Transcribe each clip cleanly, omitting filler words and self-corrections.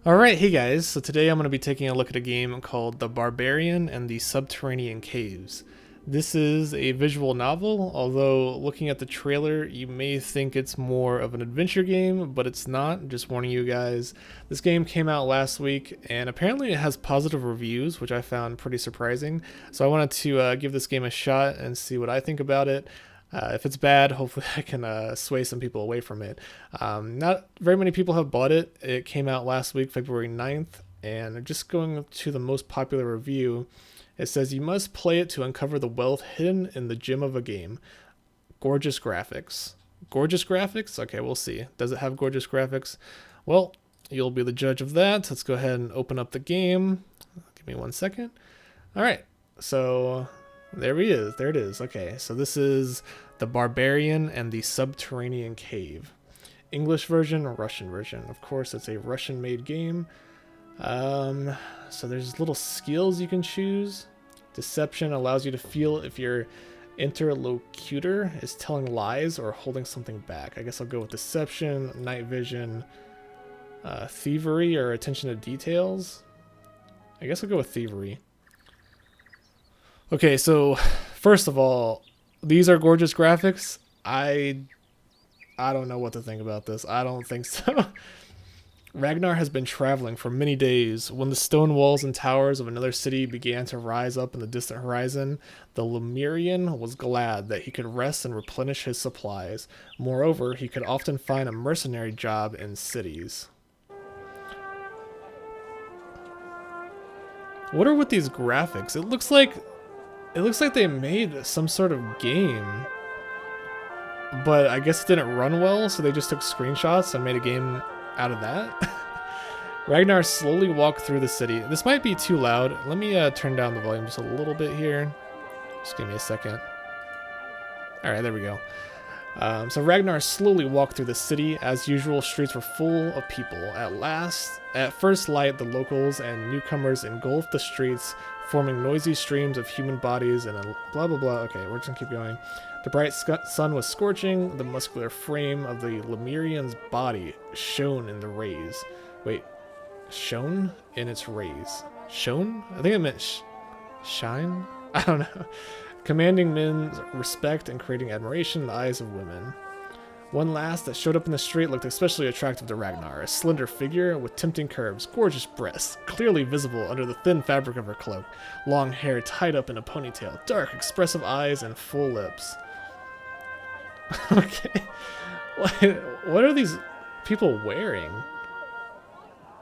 Alright, hey guys, so today I'm going to be taking a look at a game called The Barbarian and the Subterranean Caves. This is a visual novel, although looking at the trailer you may think it's more of an adventure game, but it's not, just warning you guys. This game came out last week and apparently it has positive reviews, which I found pretty surprising, so I wanted to give this game a shot and see what I think about it. If it's bad, hopefully I can sway some people away from it. Not very many people have bought it. It came out last week, February 9th, and just going to the most popular review, it says you must play it to uncover the wealth hidden in the gem of a game. Gorgeous graphics. Gorgeous graphics? Okay, we'll see. Does it have gorgeous graphics? Well, you'll be the judge of that. Let's go ahead and open up the game. Give me 1 second. All right, so there he is. There it is. Okay, so this is The Barbarian and the Subterranean Cave. English version, Russian version. Of course, it's a Russian-made game. So there's little skills you can choose. Deception allows you to feel if your interlocutor is telling lies or holding something back. I guess I'll go with deception, night vision, thievery or attention to details. I guess I'll go with thievery. Okay, so first of all, these are gorgeous graphics. I don't know what to think about this. I don't think so. Ragnar has been traveling for many days. When the stone walls and towers of another city began to rise up in the distant horizon, the Lemurian was glad that he could rest and replenish his supplies. Moreover, he could often find a mercenary job in cities. What are with these graphics? It looks like they made some sort of game, but I guess it didn't run well, so they just took screenshots and made a game out of that. Ragnar slowly walked through the city. This might be too loud. Let me turn down the volume just a little bit here. Just give me a second. Alright, there we go. So Ragnar slowly walked through the city. As usual, streets were full of people. At first light, the locals and newcomers engulfed the streets, forming noisy streams of human bodies and a blah blah blah. Okay, we're just gonna keep going. The bright sun was scorching. The muscular frame of the Lemurian's body shone in the rays. Wait, shone in its rays? Shone? I think it meant shine? I don't know. Commanding men's respect and creating admiration in the eyes of women. One lass that showed up in the street looked especially attractive to Ragnar, a slender figure with tempting curves, gorgeous breasts, clearly visible under the thin fabric of her cloak, long hair tied up in a ponytail, dark, expressive eyes, and full lips. Okay, what are these people wearing?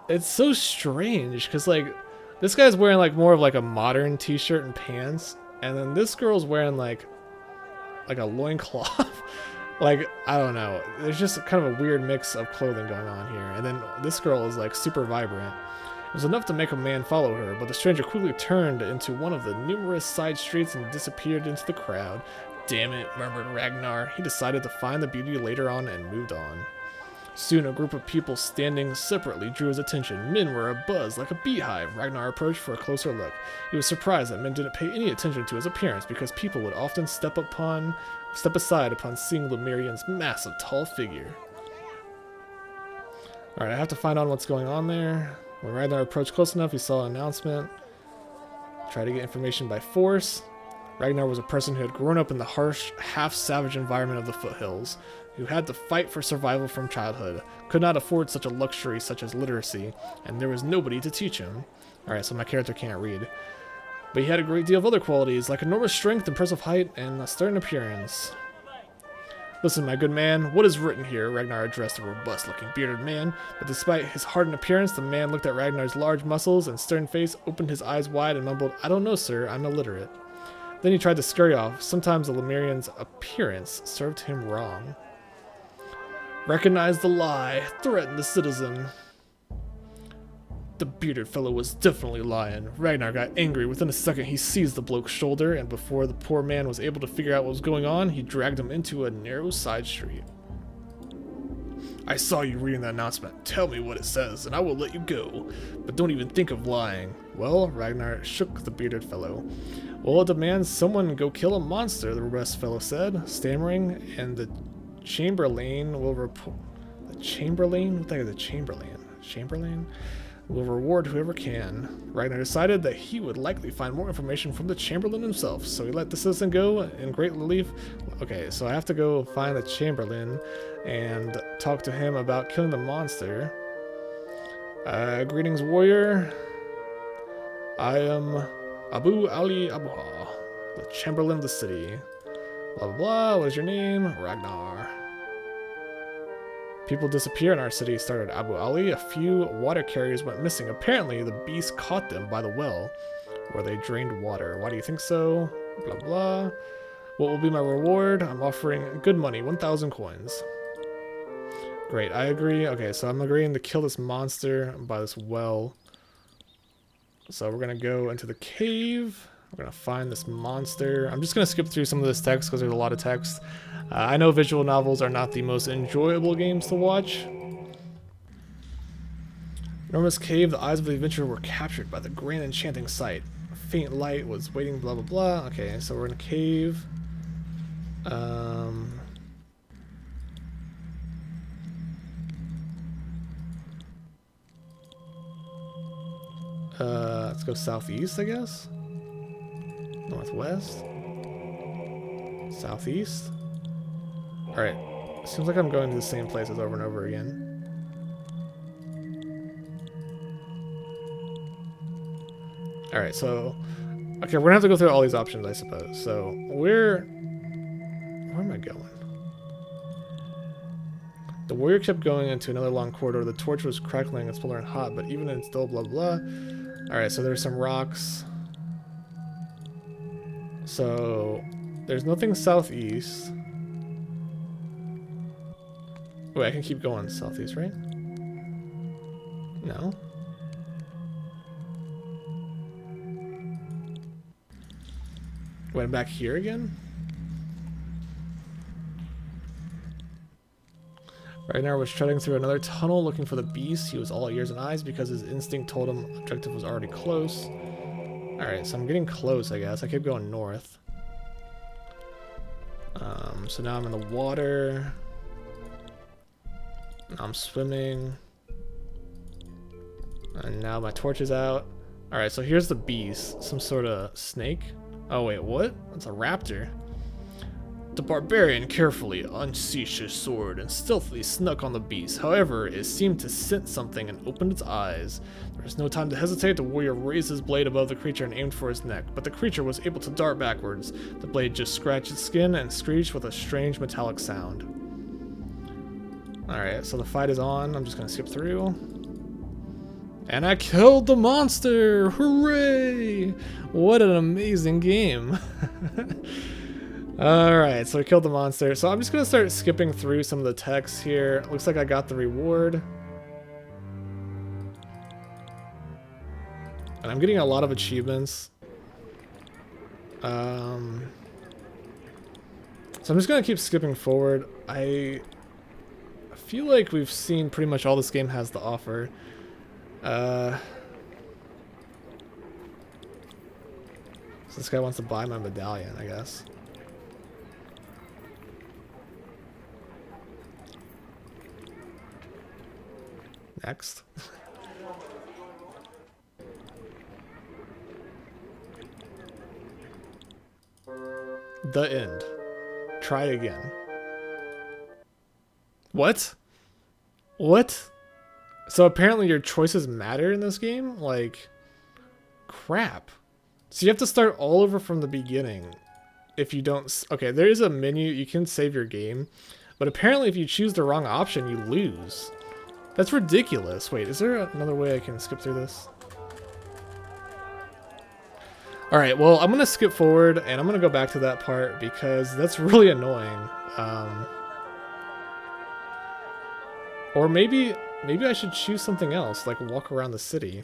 It's so strange, because, like, this guy's wearing, like, more of, like, a modern t-shirt and pants, and then this girl's wearing, like a loincloth. Like, I don't know. There's just kind of a weird mix of clothing going on here. And then this girl is, like, super vibrant. It was enough to make a man follow her, but the stranger quickly turned into one of the numerous side streets and disappeared into the crowd. Damn it, murmured Ragnar. He decided to find the beauty later on and moved on. Soon, a group of people standing separately drew his attention. Men were abuzz like a beehive. Ragnar approached for a closer look. He was surprised that men didn't pay any attention to his appearance because people would often step aside upon seeing Lemurian's massive, tall figure. Alright, I have to find out what's going on there. When Ragnar approached close enough, he saw an announcement. Try to get information by force. Ragnar was a person who had grown up in the harsh, half-savage environment of the foothills, who had to fight for survival from childhood, could not afford such a luxury such as literacy, and there was nobody to teach him. Alright, so my character can't read. But he had a great deal of other qualities, like enormous strength, impressive height, and a stern appearance. Listen, my good man, what is written here? Ragnar addressed a robust-looking bearded man, but despite his hardened appearance, the man looked at Ragnar's large muscles and stern face, opened his eyes wide, and mumbled, "I don't know, sir, I'm illiterate." Then he tried to scurry off. Sometimes the Lemurian's appearance served him wrong. Recognize the lie, threaten the citizen. The bearded fellow was definitely lying. Ragnar got angry. Within a second, he seized the bloke's shoulder, and before the poor man was able to figure out what was going on, he dragged him into a narrow side street. I saw you reading the announcement. Tell me what it says, and I will let you go. But don't even think of lying. Well, Ragnar shook the bearded fellow. Well, it demands someone go kill a monster, the robust fellow said, stammering, and the Chamberlain will report. The Chamberlain? What the heck is a Chamberlain? Chamberlain? We'll reward whoever can. Ragnar decided that he would likely find more information from the Chamberlain himself, so he let the citizen go in great relief. Okay, so I have to go find the Chamberlain and talk to him about killing the monster. Greetings, warrior. I am Abu Ali Abuha, the Chamberlain of the city. Blah blah blah, what is your name? Ragnar. People disappear in our city, started Abu Ali. A few water carriers went missing. Apparently, the beast caught them by the well, where they drained water. Why do you think so? Blah blah. What will be my reward? I'm offering good money, 1,000 coins. Great, I agree. Okay, so I'm agreeing to kill this monster by this well. So we're gonna go into the cave. We're gonna find this monster. I'm just gonna skip through some of this text because there's a lot of text. I know visual novels are not the most enjoyable games to watch. Enormous cave, the eyes of the adventurer were captured by the grand enchanting sight. A faint light was waiting, blah blah blah. Okay, so we're in a cave. Let's go southeast, I guess. Northwest. Southeast. Alright. Seems like I'm going to the same places over and over again. Alright, so... Okay, we're gonna have to go through all these options, I suppose. So, where am I going? The warrior kept going into another long corridor. The torch was crackling and smoldering hot, but even in still blah blah. Alright, so there's some rocks. So, there's nothing southeast. Wait, I can keep going southeast, right? No? Wait, I'm back here again? Ragnar was treading through another tunnel looking for the beast. He was all ears and eyes because his instinct told him objective was already close. Alright, so I'm getting close, I guess. I keep going north. So now I'm in the water. I'm swimming. And now my torch is out. Alright, so here's the beast. Some sort of snake. Oh wait, what? It's a raptor. The barbarian carefully unsheathed his sword and stealthily snuck on the beast. However, it seemed to sense something and opened its eyes. There was no time to hesitate. The warrior raised his blade above the creature and aimed for his neck, but the creature was able to dart backwards. The blade just scratched its skin and screeched with a strange metallic sound. Alright, so the fight is on. I'm just going to skip through. And I killed the monster! Hooray! What an amazing game. Alright, so I killed the monster. So I'm just going to start skipping through some of the text here. Looks like I got the reward. And I'm getting a lot of achievements. So I'm just going to keep skipping forward. I feel like we've seen pretty much all this game has to offer. So this guy wants to buy my medallion, I guess. Next. The end. Try again. What? What? So apparently your choices matter in this game? Like, crap. So you have to start all over from the beginning. If you don't... Okay, there is a menu. You can save your game. But apparently if you choose the wrong option, you lose. That's ridiculous. Wait, is there another way I can skip through this? Alright, well, I'm going to skip forward, and I'm going to go back to that part, because that's really annoying. Or maybe I should choose something else, like walk around the city.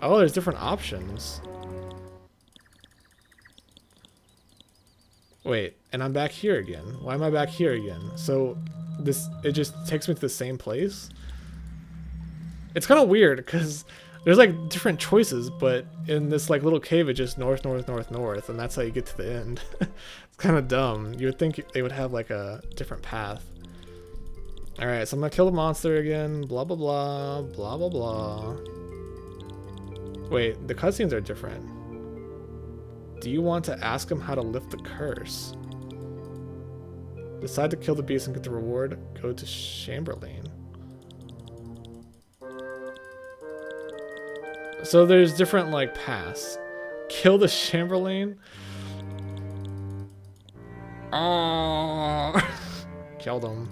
Oh, there's different options. Wait, and I'm back here again. Why am I back here again? So, it just takes me to the same place? It's kind of weird, because there's like different choices, but in this like little cave, it's just north, north, north, north, and that's how you get to the end. It's kind of dumb. You would think they would have like a different path. Alright, so I'm gonna kill the monster again, blah, blah, blah, blah, blah, blah. Wait, the cutscenes are different. Do you want to ask him how to lift the curse? Decide to kill the beast and get the reward. Go to Chamberlain. So there's different like paths. Kill the Chamberlain. Oh, killed him.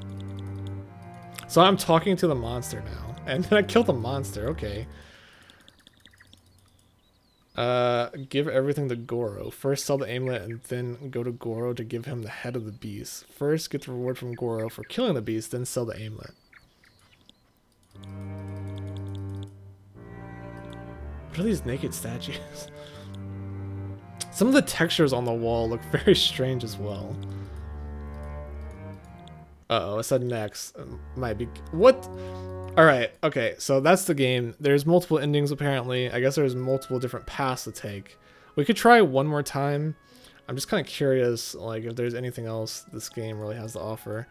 So I'm talking to the monster now, and then I killed the monster. Okay. Give everything to Goro. First sell the amulet and then go to Goro to give him the head of the beast. First get the reward from Goro for killing the beast, then sell the amulet. What are these naked statues? Some of the textures on the wall look very strange as well. Uh-oh, I said next. Might be... What? Alright, okay, so that's the game. There's multiple endings apparently. I guess there's multiple different paths to take. We could try one more time. I'm just kind of curious, like, if there's anything else this game really has to offer.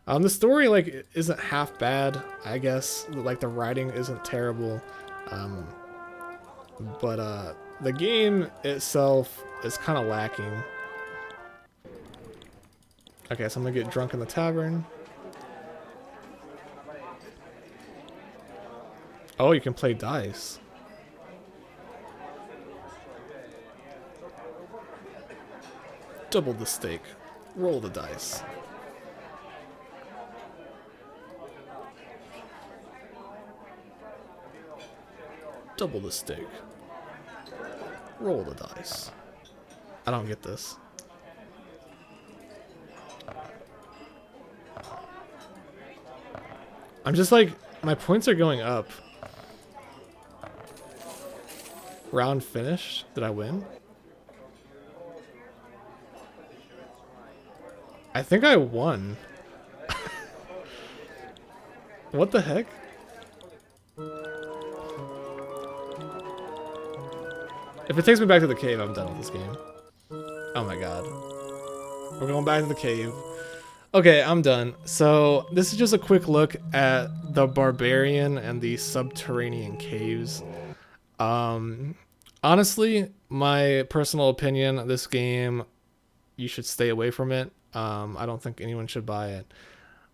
The story, like, isn't half bad, I guess. Like, the writing isn't terrible. But the game itself is kind of lacking. Okay, so I'm gonna get drunk in the tavern. Oh, you can play dice. Double the stake. Roll the dice. Double the stake. Roll the dice. I don't get this. I'm just like, my points are going up. Round finished. Did I win? I think I won. What the heck? If it takes me back to the cave, I'm done with this game. Oh my god. We're going back to the cave. Okay, I'm done. So this is just a quick look at the Barbarian and the Subterranean caves. Honestly, my personal opinion, this game, you should stay away from it. I don't think anyone should buy it.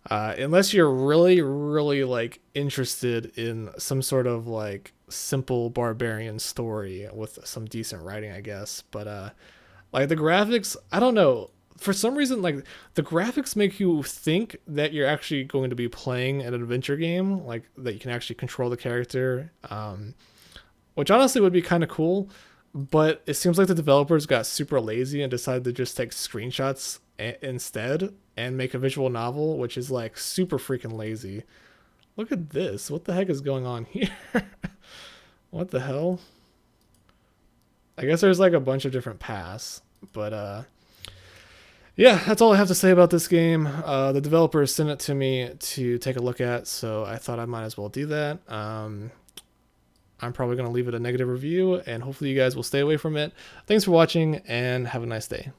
Unless you're really, really like interested in some sort of like simple barbarian story with some decent writing, I guess. But like the graphics, I don't know. For some reason, like the graphics make you think that you're actually going to be playing an adventure game, like that you can actually control the character, which honestly would be kind of cool. But it seems like the developers got super lazy and decided to just take screenshots instead and make a visual novel, which is like super freaking lazy. Look at this. What the heck is going on here? What the hell? I guess there's like a bunch of different paths, but yeah, that's all I have to say about this game. The developers sent it to me to take a look at, so I thought I might as well do that. I'm probably going to leave it a negative review, and hopefully you guys will stay away from it. Thanks for watching, and have a nice day.